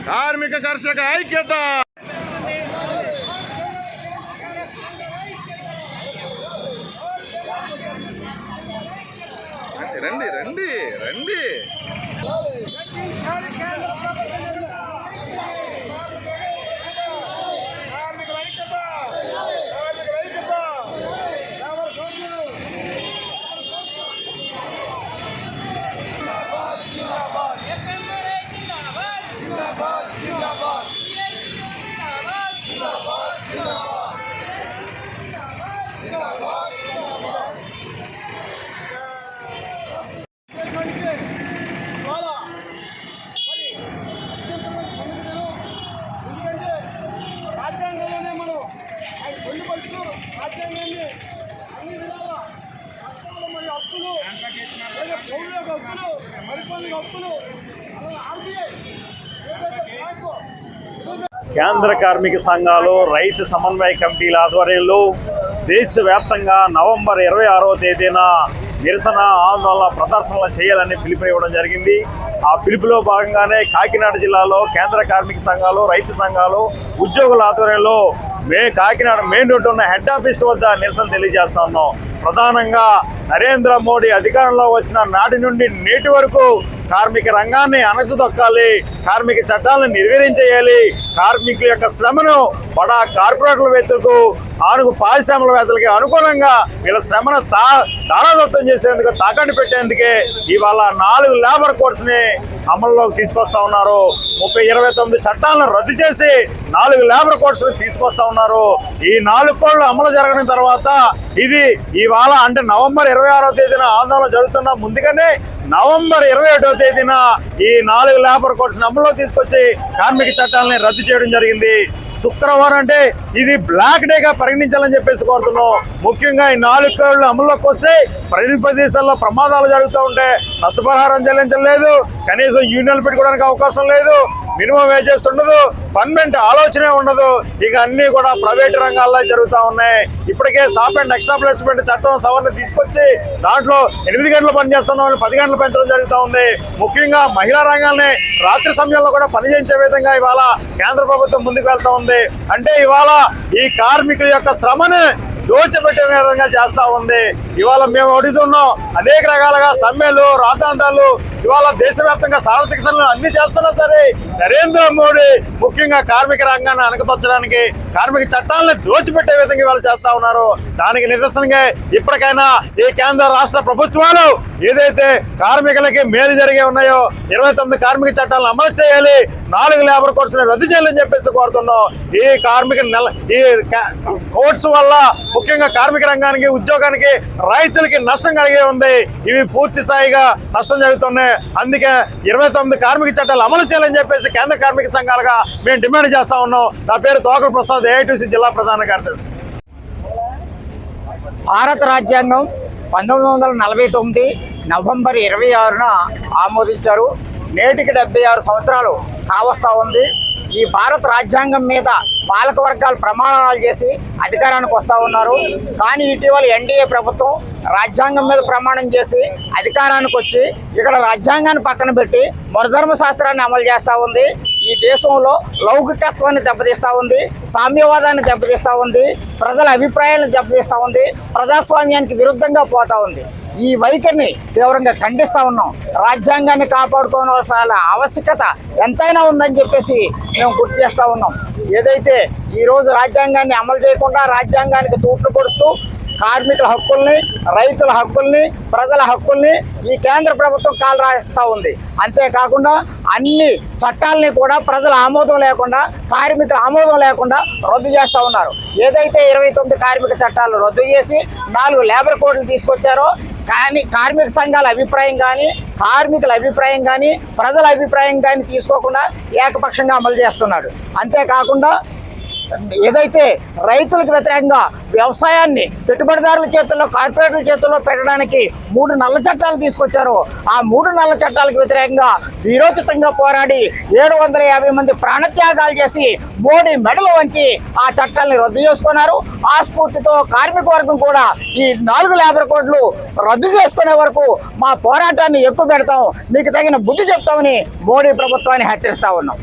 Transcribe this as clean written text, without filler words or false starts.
కార్మిక కర్షక ఐక్యత. రండి రండి రండి. కేంద్ర కార్మిక సంఘాలు రైతు సమన్వయ కమిటీల ఆధ్వర్యంలో దేశవ్యాప్తంగా నవంబర్ 26వ తేదీన నిరసన ఆందోళన ప్రదర్శనలు చేయాలని పిలుపునివ్వడం జరిగింది. ఆ పిలుపులో భాగంగానే కాకినాడ జిల్లాలో కేంద్ర కార్మిక సంఘాలు, రైతు సంఘాలు, ఉద్యోగుల ఆధ్వర్యంలో కాకినాడ మెయిన్ రోడ్డు ఉన్న హెడ్ ఆఫీస్ వద్ద నిరసన తెలియజేస్తా ఉన్నాం. ప్రధానంగా నరేంద్ర మోడీ అధికారంలో వచ్చిన నాటి నుండి నేటి వరకు కార్మిక రంగాన్ని అణచిదొక్కాలి, కార్మిక చట్టాలను నిర్వీర్యం, కార్మికుల యొక్క శ్రమను బడా కార్పొరేట్లవేత్తలకు పారిశ్రామికవేత్తలకి అనుకూలంగా వీళ్ళ శ్రమను తారాదత్తం చేసేందుకు తాకట్టు పెట్టేందుకే ఇవాళ 4 లేబర్ కోడ్స్ ని అమల్లోకి తీసుకొస్తా ఉన్నారు. 29 చట్టాలను రద్దు చేసి 4 లేబర్ కోడ్స్ తీసుకొస్తా ఉన్నారు. ఈ 4 కోడ్లు అమలు జరగని తర్వాత ఇది ఇవాళ అంటే నవంబర్ 26వ తేదీన ఆందోళన జరుగుతున్న ముందుగానే నవంబర్ 27వ తేదీన ఈ 4 లేబర్ కోడ్స్ అమల్లో తీసుకొచ్చి కార్మిక చట్టాలని రద్దు చేయడం జరిగింది. శుక్రవారం అంటే ఇది బ్లాక్ డేగా పరిగణించాలని చెప్పేసి కోరుతున్నాం. ముఖ్యంగా ఈ 4 కోడ్లు అమల్లోకి వస్తే ప్రదేశాల్లో ప్రమాదాలు జరుగుతూ ఉంటే నష్టపరిహారం చెల్లించలేదు, కనీసం యూనియన్లు పెట్టుకోవడానికి అవకాశం లేదు, మినిమం వేజెస్ ఉండదు, పర్మనెంట్ ఆలోచనే ఉండదు. ఇక అన్ని కూడా ప్రైవేట్ రంగాల్లో జరుగుతూ ఉన్నాయి. ఇప్పటికే సాఫ్ అండ్ ఎక్స్ట్రా ప్లేస్మెంట్ చట్టం సవరణ తీసుకొచ్చి దాంట్లో 8 గంటలు పనిచేస్తున్న వాళ్ళు 10 గంటలు పెంచడం జరుగుతూ ఉంది. ముఖ్యంగా మహిళా రంగాన్ని రాత్రి సమయంలో కూడా పనిచేయించే విధంగా ఇవాళ కేంద్ర ప్రభుత్వం ముందుకు వెళ్తా ఉంది. అంటే ఇవాళ ఈ కార్మికుల యొక్క శ్రమను దోచిపెట్టే విధంగా చేస్తా ఉంది. ఇవాళ మేము అడుగుతున్నాం, అనేక రకాలుగా సమ్మెలు, రాద్ధాంతాలు ఇవాళ దేశవ్యాప్తంగా సార్వత్రిక సమ్మెలు అన్ని చేస్తున్నా సరే నరేంద్ర మోడీ ముఖ్యంగా కార్మిక రంగాన్ని అణగదొచ్చడానికి, కార్మిక చట్టాలను దోచిపెట్టే విధంగా ఇవాళ చేస్తా ఉన్నారు. దానికి నిదర్శనంగా ఇప్పటికైనా ఈ కేంద్ర రాష్ట్ర ప్రభుత్వాలు ఏదైతే కార్మికులకి మేలు జరిగే ఉన్నాయో 29 కార్మిక చట్టాలను అమలు చేయాలి, 4 లేబర్ కోడ్స్ రద్దు చేయాలని చెప్పేసి కోరుతున్నాం. ఈ కార్మిక ఈ కోడ్స్ వల్ల ముఖ్యంగా కార్మిక రంగానికి, ఉద్యోగానికి, రైతులకి నష్టం కలిగే ఉంది. ఇవి పూర్తి స్థాయిగా నష్టం జరుగుతున్నాయి. అందుకే 29 కార్మిక చట్టాలు అమలు చేయాలని చెప్పేసి కేంద్ర కార్మిక సంఘాలుగా మేము డిమాండ్ చేస్తా ఉన్నాం. నా పేరు తోకల ప్రసాద్, ఏఐటీసీ జిల్లా ప్రధాన కార్యదర్శి. భారత రాజ్యాంగం 1949 నవంబర్ 26న ఆమోదించారు. నేటికి 76 సంవత్సరాలు కావస్తా ఉంది. ఈ భారత రాజ్యాంగం మీద పాలక వర్గాలు ప్రమాణాలు చేసి అధికారానికి వస్తూ ఉన్నారు. కానీ ఇటీవల ఎన్డీఏ ప్రభుత్వం రాజ్యాంగం మీద ప్రమాణం చేసి అధికారానికి వచ్చి ఇక్కడ రాజ్యాంగాన్ని పక్కన పెట్టి మరుధర్మ శాస్త్రాన్ని అమలు చేస్తూ ఉంది. ఈ దేశంలో లౌకికత్వాన్ని దెబ్బతీస్తూ ఉంది, సామ్యవాదాన్ని దెబ్బతీస్తూ ఉంది, ప్రజల అభిప్రాయాలను దెబ్బతీస్తూ ఉంది, ప్రజాస్వామ్యానికి విరుద్ధంగా పోతూ ఉంది. ఈ వైఖరిని తీవ్రంగా ఖండిస్తూ ఉన్నాం. రాజ్యాంగాన్ని కాపాడుకోవాల్సిన ఆవశ్యకత ఎంతైనా ఉందని చెప్పేసి మేము గుర్తు చేస్తూ ఉన్నాం. ఏదైతే ఈరోజు రాజ్యాంగాన్ని అమలు చేయకుండా రాజ్యాంగానికి తూట్లు పొడుస్తూ కార్మికుల హక్కుల్ని, రైతుల హక్కుల్ని, ప్రజల హక్కుల్ని ఈ కేంద్ర ప్రభుత్వం కాలు రాయిస్తూ ఉంది. అంతేకాకుండా అన్ని చట్టాలని కూడా ప్రజల ఆమోదం లేకుండా, కార్మికుల ఆమోదం లేకుండా రద్దు చేస్తూ ఉన్నారు. ఏదైతే 29 కార్మిక చట్టాలు రద్దు చేసి 4 లేబర్ కోడ్లు తీసుకొచ్చారో కానీ కార్మిక సంఘాల అభిప్రాయం కానీ, కార్మికుల అభిప్రాయం కానీ, ప్రజల అభిప్రాయం కానీ తీసుకోకుండా ఏకపక్షంగా అమలు చేస్తున్నాడు. అంతేకాకుండా ఏదైతే రైతులకు వ్యతిరేకంగా వ్యవసాయాన్ని పెట్టుబడిదారుల చేతుల్లో, కార్పొరేట్ల చేతుల్లో పెట్టడానికి 3 నల్ల చట్టాలు తీసుకొచ్చారో ఆ 3 నల్ల చట్టాలకు వ్యతిరేకంగా వీరోచితంగా పోరాడి 750 మంది ప్రాణత్యాగాలు చేసి మోడీ మెడలు వంచి ఆ చట్టాలని రద్దు చేసుకున్నారు. ఆ స్ఫూర్తితో కార్మిక వర్గం కూడా ఈ 4 లేబర్ కోడ్లు రద్దు చేసుకునే వరకు మా పోరాటాన్ని ఎక్కువ పెడతాం, మీకు తగిన బుద్ధి చెప్తామని మోడీ ప్రభుత్వాన్ని హెచ్చరిస్తా ఉన్నాం.